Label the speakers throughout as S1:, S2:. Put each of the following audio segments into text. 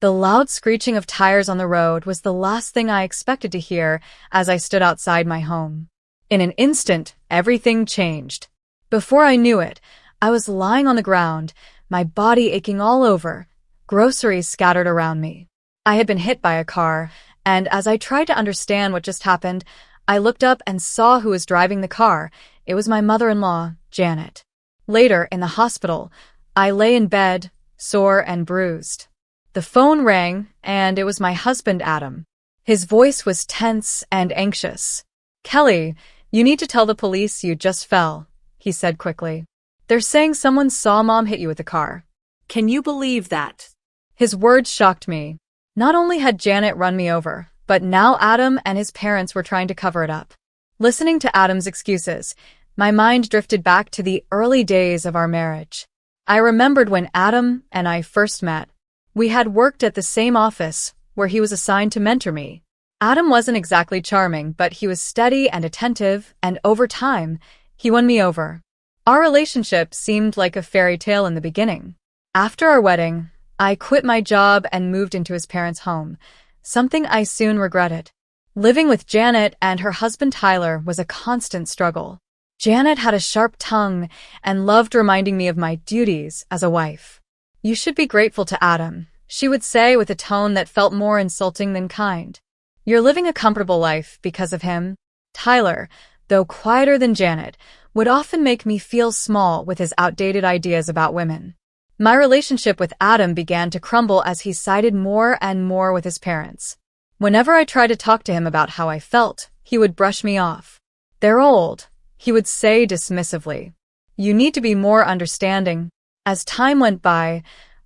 S1: The loud screeching of tires on the road was the last thing I expected to hear as I stood outside my home. In an instant, everything changed. Before I knew it, I was lying on the ground, my body aching all over, groceries scattered around me. I had been hit by a car, and as I tried to understand what just happened, I looked up and saw who was driving the car. It was my mother-in-law, Janet. Later, in the hospital, I lay in bed, sore and bruised. The phone rang, and it was my husband, Adam. His voice was tense and anxious. "Kelly, you need to tell the police you just fell," he said quickly. "They're saying someone saw Mom hit you with the car."
S2: Can you believe that?
S1: His words shocked me. Not only had Janet run me over, but now Adam and his parents were trying to cover it up. Listening to Adam's excuses, my mind drifted back to the early days of our marriage. I remembered when Adam and I first met. We had worked at the same office, where he was assigned to mentor me. Adam wasn't exactly charming, but he was steady and attentive, and over time, he won me over. Our relationship seemed like a fairy tale in the beginning. After our wedding, I quit my job and moved into his parents' home, something I soon regretted. Living with Janet and her husband Tyler was a constant struggle. Janet had a sharp tongue and loved reminding me of my duties as a wife. "You should be grateful to Adam," she would say with a tone that felt more insulting than kind. "You're living a comfortable life because of him." Tyler, though quieter than Janet, would often make me feel small with his outdated ideas about women. My relationship with Adam began to crumble as he sided more and more with his parents. Whenever I tried to talk to him about how I felt, he would brush me off. "They're old," he would say dismissively. "You need to be more understanding." As time went by,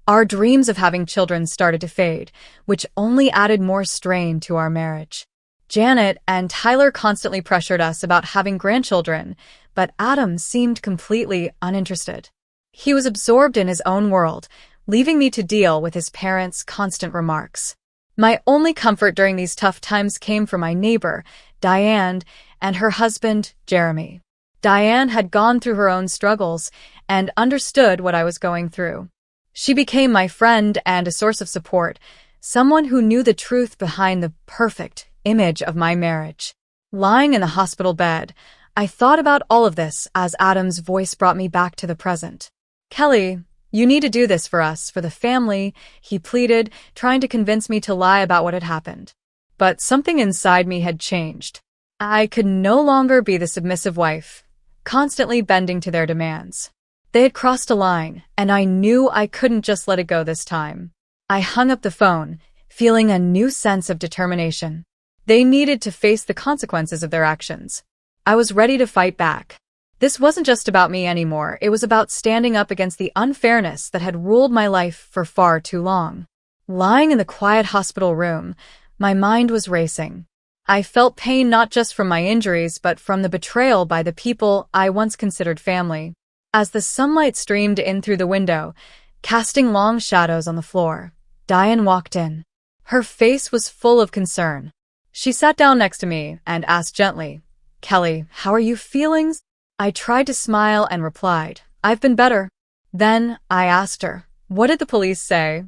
S1: our dreams of having children started to fade, which only added more strain to our marriage. Janet and Tyler constantly pressured us about having grandchildren, but Adam seemed completely uninterested. He was absorbed in his own world, leaving me to deal with his parents' constant remarks. My only comfort during these tough times came from my neighbor, Diane, and her husband, Jeremy. Diane had gone through her own struggles and understood what I was going through. She became my friend and a source of support, someone who knew the truth behind the perfect image of my marriage. Lying in the hospital bed, I thought about all of this as Adam's voice brought me back to the present. "Kelly, you need to do this for us, for the family," he pleaded, trying to convince me to lie about what had happened. But something inside me had changed. I could no longer be the submissive wife, constantly bending to their demands. They had crossed a line, and I knew I couldn't just let it go this time. I hung up the phone, feeling a new sense of determination. They needed to face the consequences of their actions. I was ready to fight back. This wasn't just about me anymore, it was about standing up against the unfairness that had ruled my life for far too long. Lying in the quiet hospital room, my mind was racing. I felt pain not just from my injuries, but from the betrayal by the people I once considered family. As the sunlight streamed in through the window, casting long shadows on the floor, Diane walked in. Her face was full of concern. She sat down next to me and asked gently, "Kelly, how are you feeling?" I tried to smile and replied, "I've been better." Then I asked her, "What did the police say?"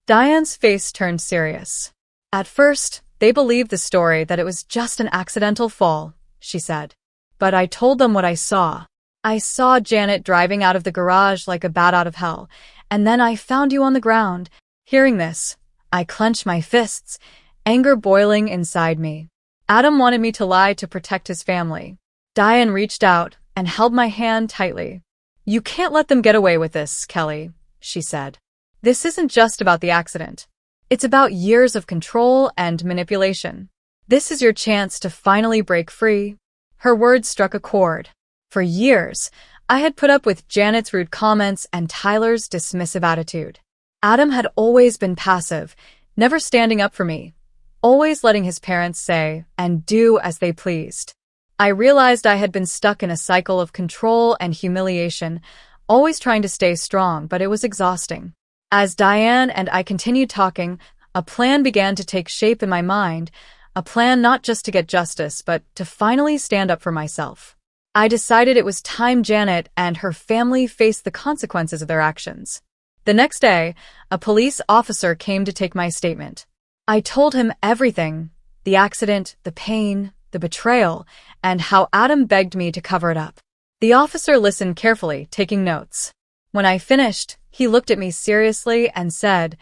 S1: Diane's face turned serious. "At first, they believed the story that it was just an accidental fall," she said. "But I told them what I saw. I saw Janet driving out of the garage like a bat out of hell, and then I found you on the ground." Hearing this, I clenched my fists, anger boiling inside me. Adam wanted me to lie to protect his family. Diane reached out and held my hand tightly. "You can't let them get away with this, Kelly," she said. "This isn't just about the accident. It's about years of control and manipulation. This is your chance to finally break free." Her words struck a chord. For years, I had put up with Janet's rude comments and Tyler's dismissive attitude. Adam had always been passive, never standing up for me, always letting his parents say and do as they pleased. I realized I had been stuck in a cycle of control and humiliation, always trying to stay strong, but it was exhausting. As Diane and I continued talking, a plan began to take shape in my mind, a plan not just to get justice, but to finally stand up for myself. I decided it was time Janet and her family faced the consequences of their actions. The next day, a police officer came to take my statement. I told him everything: the accident, the pain, the betrayal, and how Adam begged me to cover it up. The officer listened carefully, taking notes. When I finished, he looked at me seriously and said,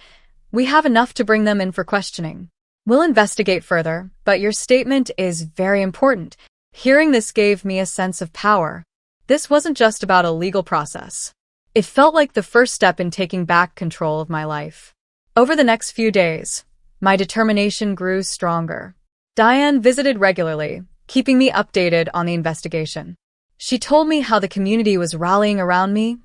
S1: "We have enough to bring them in for questioning. We'll investigate further, but your statement is very important." Hearing this gave me a sense of power. This wasn't just about a legal process. It felt like the first step in taking back control of my life. Over the next few days, my determination grew stronger. Diane visited regularly, keeping me updated on the investigation. She told me how the community was rallying around me,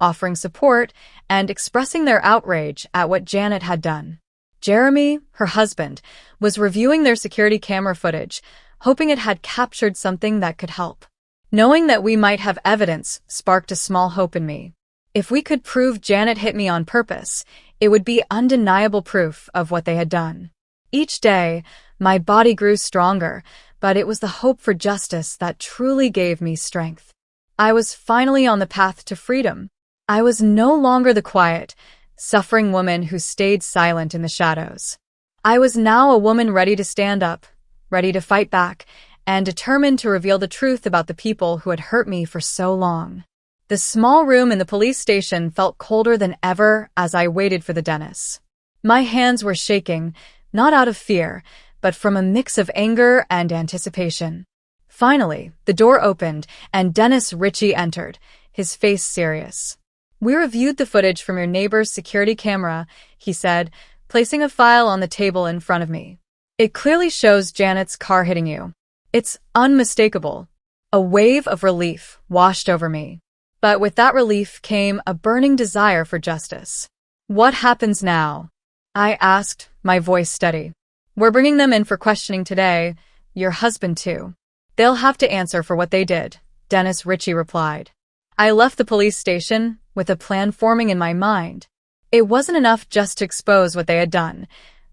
S1: offering support, and expressing their outrage at what Janet had done. Jeremy, her husband, was reviewing their security camera footage, hoping it had captured something that could help. Knowing that we might have evidence sparked a small hope in me. If we could prove Janet hit me on purpose, it would be undeniable proof of what they had done. Each day, my body grew stronger, but it was the hope for justice that truly gave me strength. I was finally on the path to freedom. I was no longer the quiet, suffering woman who stayed silent in the shadows. I was now a woman ready to stand up, ready to fight back, and determined to reveal the truth about the people who had hurt me for so long. The small room in the police station felt colder than ever as I waited for the dentist. My hands were shaking, not out of fear, but from a mix of anger and anticipation. Finally, the door opened and Dennis Ritchie entered, his face serious. "We reviewed the footage from your neighbor's security camera," he said, placing a file on the table in front of me. "It clearly shows Janet's car hitting you. It's unmistakable." A wave of relief washed over me. But with that relief came a burning desire for justice. "What happens now?" I asked, my voice steady. "We're bringing them in for questioning today, your husband too. They'll have to answer for what they did," Dennis Ritchie replied. I left the police station with a plan forming in my mind. It wasn't enough just to expose what they had done.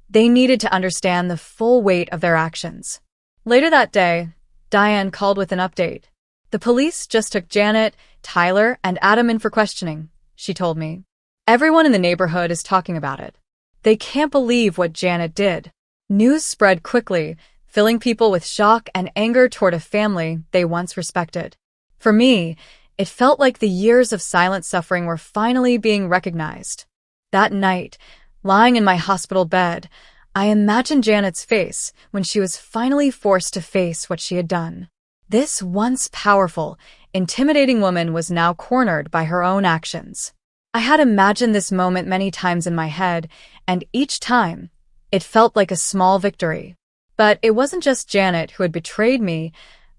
S1: They needed to understand the full weight of their actions. Later that day, Diane called with an update. "The police just took Janet, Tyler, and Adam in for questioning," she told me. "Everyone in the neighborhood is talking about it. They can't believe what Janet did." News spread quickly, filling people with shock and anger toward a family they once respected. For me, it felt like the years of silent suffering were finally being recognized. That night, lying in my hospital bed, I imagined Janet's face when she was finally forced to face what she had done. This once powerful, intimidating woman was now cornered by her own actions. I had imagined this moment many times in my head, and each time, it felt like a small victory. But it wasn't just Janet who had betrayed me.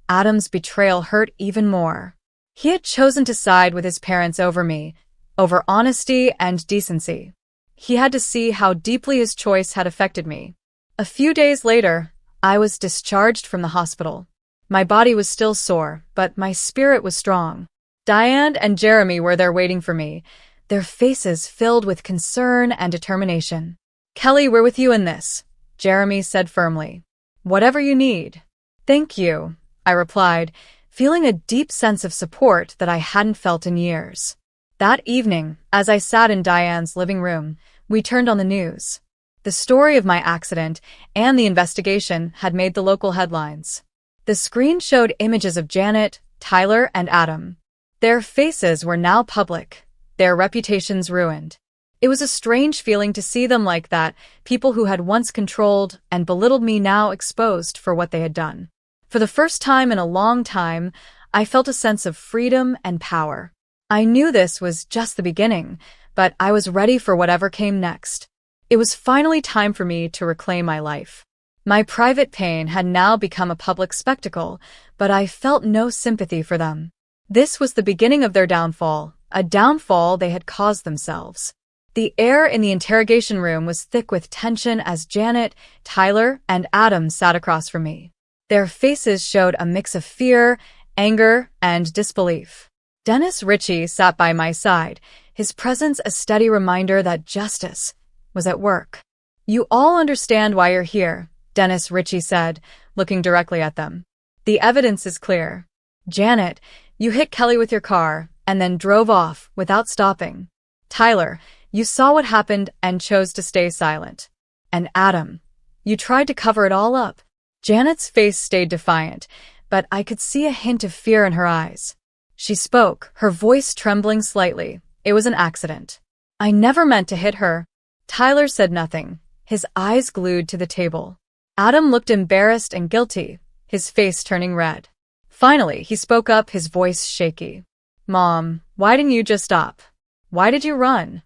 S1: Adam's betrayal hurt even more. He had chosen to side with his parents over me, over honesty and decency. He had to see how deeply his choice had affected me. A few days later, I was discharged from the hospital. My body was still sore, but my spirit was strong. Diane and Jeremy were there waiting for me, their faces filled with concern and determination. "Kelly, we're with you in this," Jeremy said firmly. "Whatever you need." "Thank you," I replied, feeling a deep sense of support that I hadn't felt in years. That evening, as I sat in Diane's living room, we turned on the news. The story of my accident and the investigation had made the local headlines. The screen showed images of Janet, Tyler, and Adam. Their faces were now public, their reputations ruined. It was a strange feeling to see them like that, people who had once controlled and belittled me now exposed for what they had done. For the first time in a long time, I felt a sense of freedom and power. I knew this was just the beginning, but I was ready for whatever came next. It was finally time for me to reclaim my life. My private pain had now become a public spectacle, but I felt no sympathy for them. This was the beginning of their downfall, a downfall they had caused themselves. The air in the interrogation room was thick with tension as Janet, Tyler, and Adam sat across from me. Their faces showed a mix of fear, anger, and disbelief. Dennis Ritchie sat by my side, his presence a steady reminder that justice was at work. "You all understand why you're here," Dennis Ritchie said, looking directly at them. "The evidence is clear. Janet, you hit Kelly with your car and then drove off without stopping. Tyler, You saw what happened and chose to stay silent. And Adam, you tried to cover it all up. Janet's face stayed defiant, but I could see a hint of fear in her eyes. She spoke, her voice trembling slightly. It was an accident. I never meant to hit her. Tyler said nothing, his eyes glued to the table. Adam looked embarrassed and guilty, his face turning red. Finally, he spoke up, his voice shaky. Mom, why didn't you just stop? Why did you run?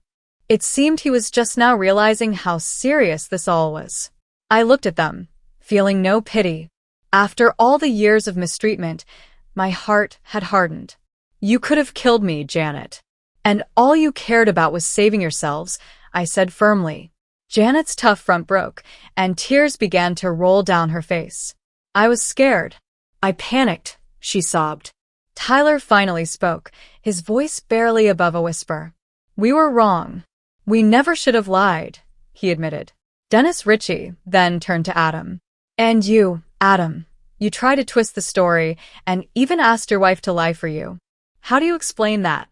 S1: It seemed he was just now realizing how serious this all was. I looked at them, feeling no pity. After all the years of mistreatment, my heart had hardened. You could have killed me, Janet. And all you cared about was saving yourselves, I said firmly. Janet's tough front broke, and tears began to roll down her face. I was scared. I panicked, she sobbed. Tyler finally spoke, his voice barely above a whisper. We were wrong. We never should have lied, he admitted. Dennis Ritchie then turned to Adam. And you, Adam, you tried to twist the story and even asked your wife to lie for you. How do you explain that?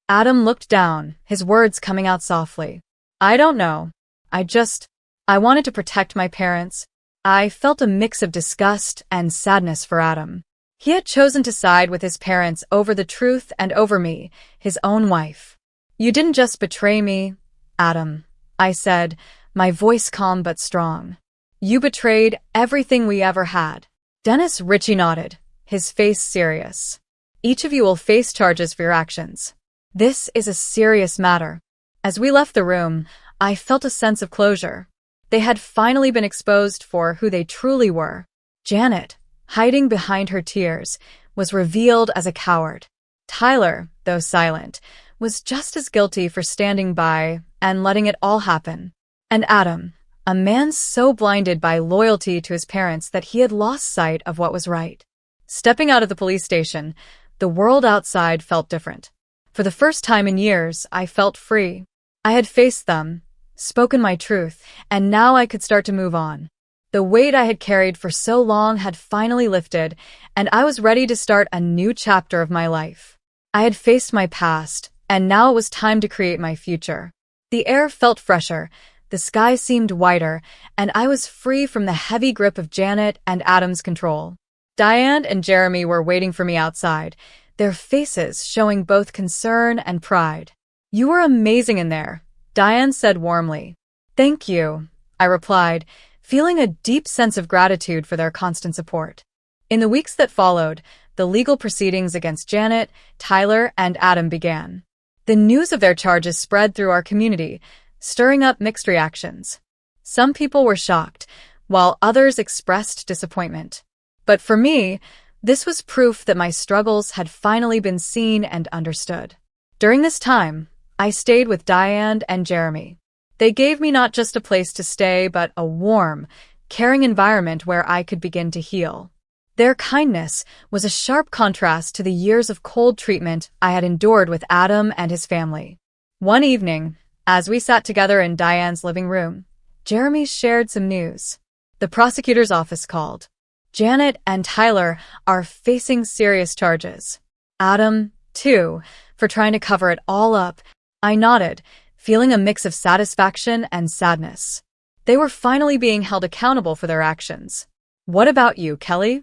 S1: Adam looked down, his words coming out softly. I don't know. I wanted to protect my parents. I felt a mix of disgust and sadness for Adam. He had chosen to side with his parents over the truth and over me, his own wife. You didn't just betray me, Adam, I said, my voice calm but strong. You betrayed everything we ever had. Dennis Ritchie nodded, his face serious. Each of you will face charges for your actions. This is a serious matter. As we left the room, I felt a sense of closure. They had finally been exposed for who they truly were. Janet, hiding behind her tears, was revealed as a coward. Tyler, though silent, was just as guilty for standing by and letting it all happen. And Adam, a man so blinded by loyalty to his parents that he had lost sight of what was right. Stepping out of the police station, the world outside felt different. For the first time in years, I felt free. I had faced them, spoken my truth, and now I could start to move on. The weight I had carried for so long had finally lifted, and I was ready to start a new chapter of my life. I had faced my past, and now it was time to create my future. The air felt fresher, the sky seemed wider, and I was free from the heavy grip of Janet and Adam's control. Diane and Jeremy were waiting for me outside, their faces showing both concern and pride. You were amazing in there, Diane said warmly. Thank you, I replied, feeling a deep sense of gratitude for their constant support. In the weeks that followed, the legal proceedings against Janet, Tyler, and Adam began. The news of their charges spread through our community, stirring up mixed reactions. Some people were shocked, while others expressed disappointment. But for me, this was proof that my struggles had finally been seen and understood. During this time, I stayed with Diane and Jeremy. They gave me not just a place to stay, but a warm, caring environment where I could begin to heal. Their kindness was a sharp contrast to the years of cold treatment I had endured with Adam and his family. One evening, as we sat together in Diane's living room, Jeremy shared some news. The prosecutor's office called. Janet and Tyler are facing serious charges. Adam, too, for trying to cover it all up. I nodded, feeling a mix of satisfaction and sadness. They were finally being held accountable for their actions. What about you, Kelly?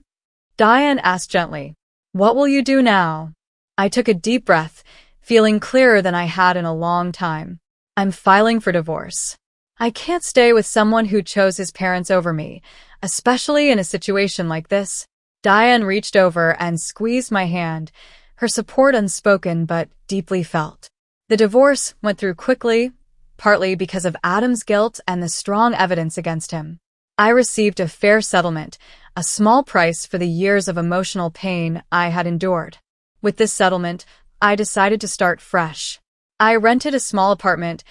S1: Diane asked gently. What will you do now? I took a deep breath, feeling clearer than I had in a long time. I'm filing for divorce. I can't stay with someone who chose his parents over me, especially in a situation like this. Diane reached over and squeezed my hand, her support unspoken but deeply felt. The divorce went through quickly, partly because of Adam's guilt and the strong evidence against him. I received a fair settlement, a small price for the years of emotional pain I had endured. With this settlement, I decided to start fresh. I rented a small apartment,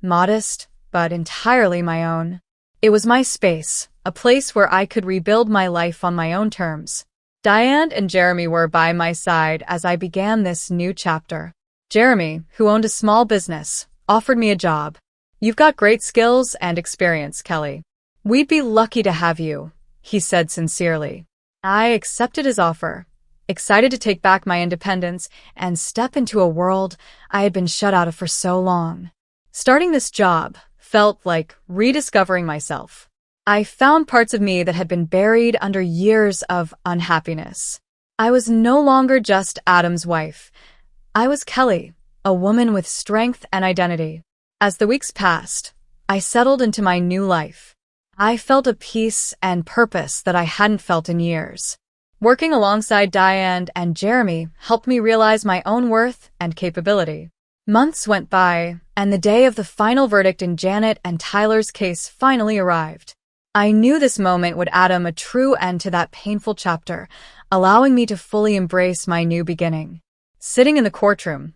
S1: modest, but entirely my own. It was my space, a place where I could rebuild my life on my own terms. Diane and Jeremy were by my side as I began this new chapter. Jeremy, who owned a small business, offered me a job. You've got great skills and experience, Kelly. We'd be lucky to have you, he said sincerely. I accepted his offer, excited to take back my independence and step into a world I had been shut out of for so long. Starting this job felt like rediscovering myself. I found parts of me that had been buried under years of unhappiness. I was no longer just Adam's wife. I was Kelly, a woman with strength and identity. As the weeks passed, I settled into my new life. I felt a peace and purpose that I hadn't felt in years. Working alongside Diane and Jeremy helped me realize my own worth and capability. Months went by, and the day of the final verdict in Janet and Tyler's case finally arrived. I knew this moment would add a true end to that painful chapter, allowing me to fully embrace my new beginning. Sitting in the courtroom,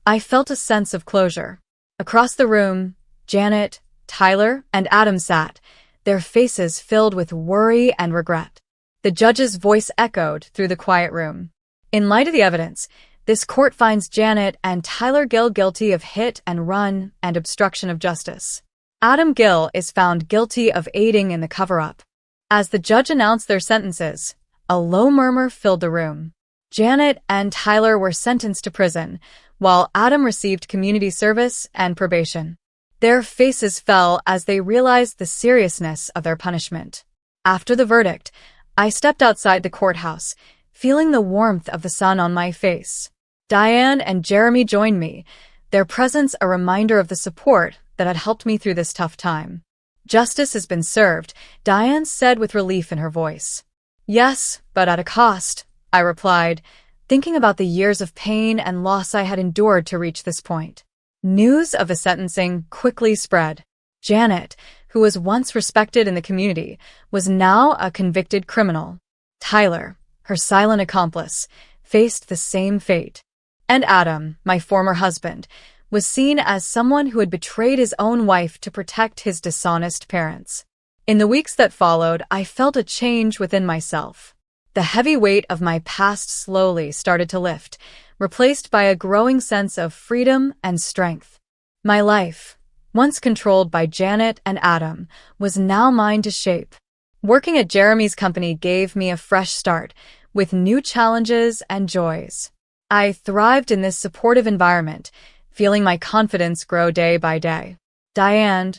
S1: I felt a sense of closure. Across the room, Janet, Tyler, and Adam sat, their faces filled with worry and regret. The judge's voice echoed through the quiet room. In light of the evidence, this court finds Janet and Tyler Gill guilty of hit and run and obstruction of justice. Adam Gill is found guilty of aiding in the cover-up. As the judge announced their sentences, a low murmur filled the room. Janet and Tyler were sentenced to prison, while Adam received community service and probation. Their faces fell as they realized the seriousness of their punishment. After the verdict, I stepped outside the courthouse, feeling the warmth of the sun on my face. Diane and Jeremy joined me, their presence a reminder of the support that had helped me through this tough time. Justice has been served, Diane said with relief in her voice. Yes, but at a cost, I replied, thinking about the years of pain and loss I had endured to reach this point. News of the sentencing quickly spread. Janet, who was once respected in the community, was now a convicted criminal. Tyler, her silent accomplice, faced the same fate. And Adam, my former husband, was seen as someone who had betrayed his own wife to protect his dishonest parents. In the weeks that followed, I felt a change within myself. The heavy weight of my past slowly started to lift, replaced by a growing sense of freedom and strength. My life, once controlled by Janet and Adam, was now mine to shape. Working at Jeremy's company gave me a fresh start, with new challenges and joys. I thrived in this supportive environment, feeling my confidence grow day by day. Diane,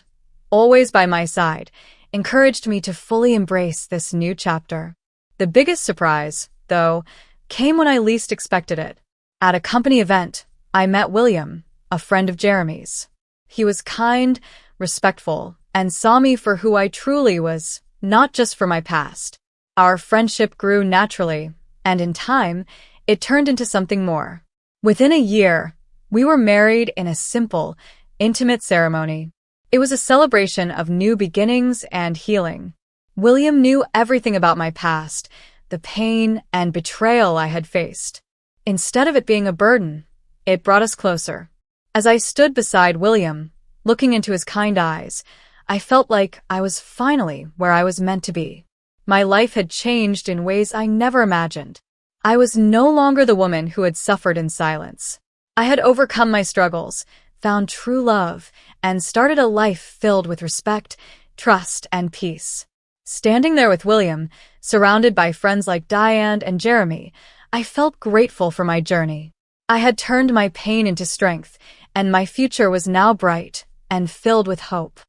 S1: always by my side, encouraged me to fully embrace this new chapter. The biggest surprise, though, came when I least expected it. At a company event, I met William, a friend of Jeremy's. He was kind, respectful, and saw me for who I truly was, not just for my past. Our friendship grew naturally, and in time, it turned into something more. Within a year, we were married in a simple, intimate ceremony. It was a celebration of new beginnings and healing. William knew everything about my past, the pain and betrayal I had faced. Instead of it being a burden, it brought us closer. As I stood beside William, looking into his kind eyes, I felt like I was finally where I was meant to be. My life had changed in ways I never imagined. I was no longer the woman who had suffered in silence. I had overcome my struggles, found true love, and started a life filled with respect, trust, and peace. Standing there with William, surrounded by friends like Diane and Jeremy, I felt grateful for my journey. I had turned my pain into strength, and my future was now bright and filled with hope.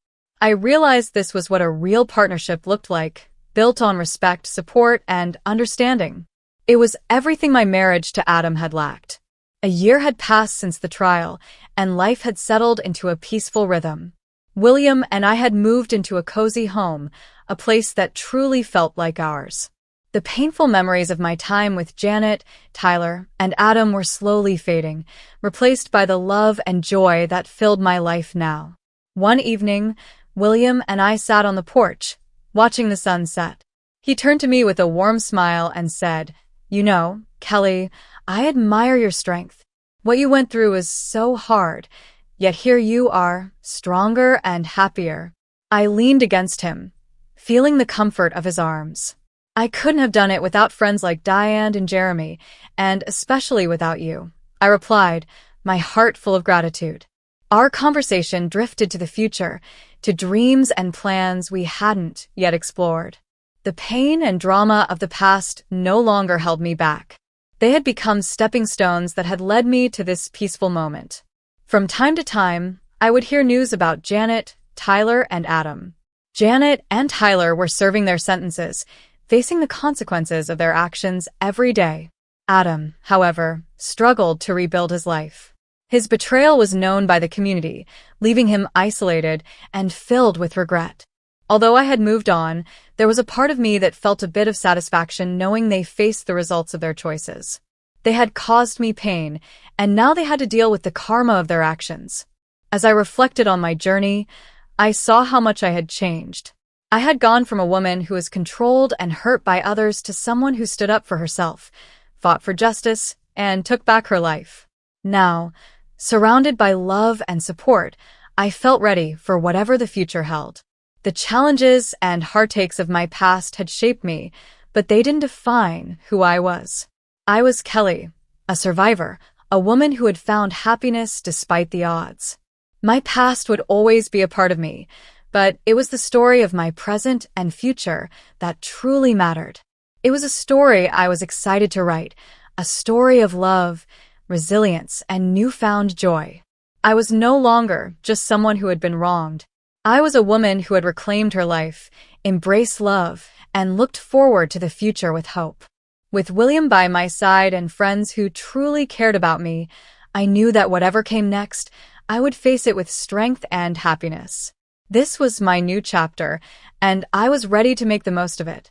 S1: I realized this was what a real partnership looked like, built on respect, support, and understanding. It was everything my marriage to Adam had lacked. A year had passed since the trial, and life had settled into a peaceful rhythm. William and I had moved into a cozy home, a place that truly felt like ours. The painful memories of my time with Janet, Tyler, and Adam were slowly fading, replaced by the love and joy that filled my life now. One evening, William and I sat on the porch, watching the sun set. He turned to me with a warm smile and said, "You know, Kelly, I admire your strength. What you went through is so hard, yet here you are, stronger and happier." I leaned against him, feeling the comfort of his arms. I couldn't have done it without friends like Diane and Jeremy, and especially without you, I replied, my heart full of gratitude. Our conversation drifted to the future, to dreams and plans we hadn't yet explored. The pain and drama of the past no longer held me back. They had become stepping stones that had led me to this peaceful moment. From time to time, I would hear news about Janet, Tyler, and Adam. Janet and Tyler were serving their sentences, facing the consequences of their actions every day. Adam, however, struggled to rebuild his life. His betrayal was known by the community, leaving him isolated and filled with regret. Although I had moved on, there was a part of me that felt a bit of satisfaction knowing they faced the results of their choices. They had caused me pain, and now they had to deal with the karma of their actions. As I reflected on my journey, I saw how much I had changed. I had gone from a woman who was controlled and hurt by others to someone who stood up for herself, fought for justice, and took back her life. Now, surrounded by love and support, I felt ready for whatever the future held. The challenges and heartaches of my past had shaped me, but they didn't define who I was. I was Kelly, a survivor, a woman who had found happiness despite the odds. My past would always be a part of me, but it was the story of my present and future that truly mattered. It was a story I was excited to write, a story of love, resilience, and newfound joy. I was no longer just someone who had been wronged. I was a woman who had reclaimed her life, embraced love, and looked forward to the future with hope. With William by my side and friends who truly cared about me, I knew that whatever came next, I would face it with strength and happiness. This was my new chapter, and I was ready to make the most of it.